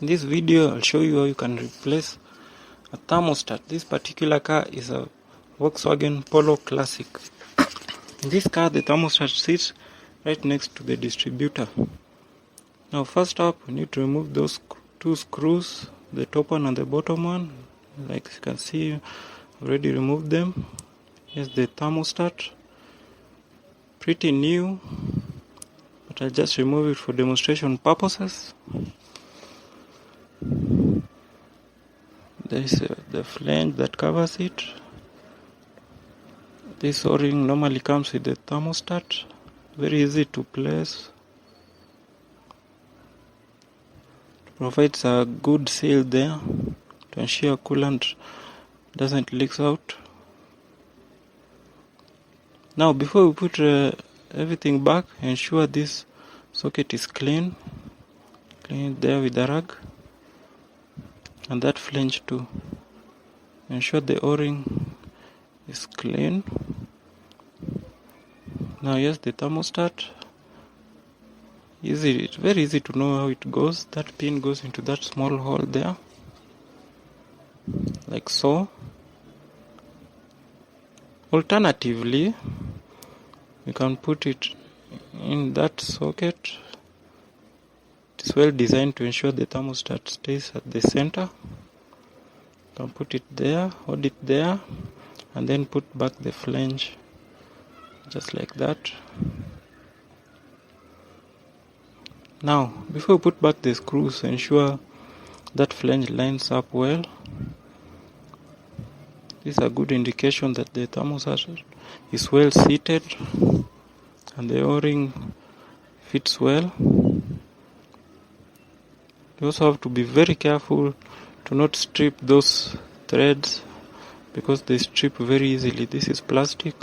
In this video I'll show you how you can replace a thermostat. This particular car is a Volkswagen Polo Classic. In this car the thermostat sits right next to the distributor. Now first up we need to remove those two screws, the top one and the bottom one. Like you can see, I've already removed them. Here's the thermostat, pretty new, but I'll just remove it for demonstration purposes. There is the flange that covers it. This O-ring normally comes with the thermostat, very easy to place. It provides a good seal there to ensure coolant doesn't leak out. Now before we put everything back, ensure this socket is clean. Clean it there with a rag. And that flange too. Ensure the O-ring is clean. Now here's the thermostat. It's very easy to know how it goes. That pin goes into that small hole there, like so. Alternatively, you can put it in that socket. It's well designed to ensure the thermostat stays at the center. You can put it there, hold it there, and then put back the flange, just like that. Now, before you put back the screws, ensure that flange lines up well. This is a good indication that the thermostat is well seated and the O-ring fits well. You also have to be very careful to not strip those threads because they strip very easily. This is plastic,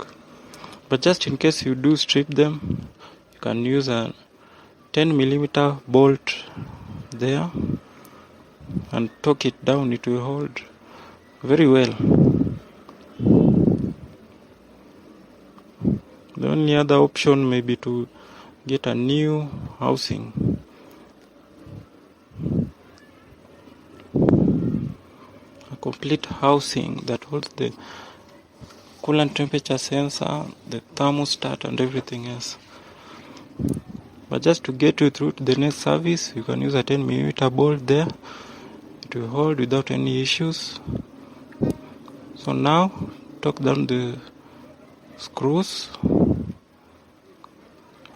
but just in case you do strip them, you can use a 10mm bolt there and torque it down. It will hold very well. The only other option may be to get a new housing. A complete housing that holds the coolant temperature sensor, the thermostat and everything else. But just to get you through to the next service, you can use a 10mm bolt there. It will hold without any issues. So now, torque down the screws.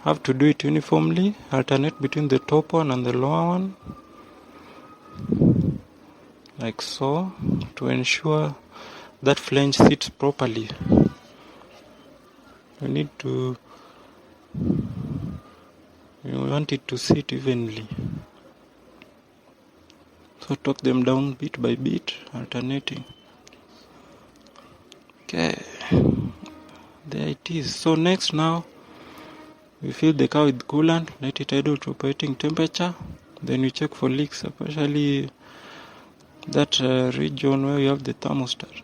Have to do it uniformly, alternate between the top one and the lower one, like so, to ensure that flange sits properly. You want it to sit evenly. So torque them down bit by bit, alternating. Okay, there it is. So next now, we fill the car with coolant, let it idle to operating temperature, then we check for leaks, especially that region where you have the thermostat.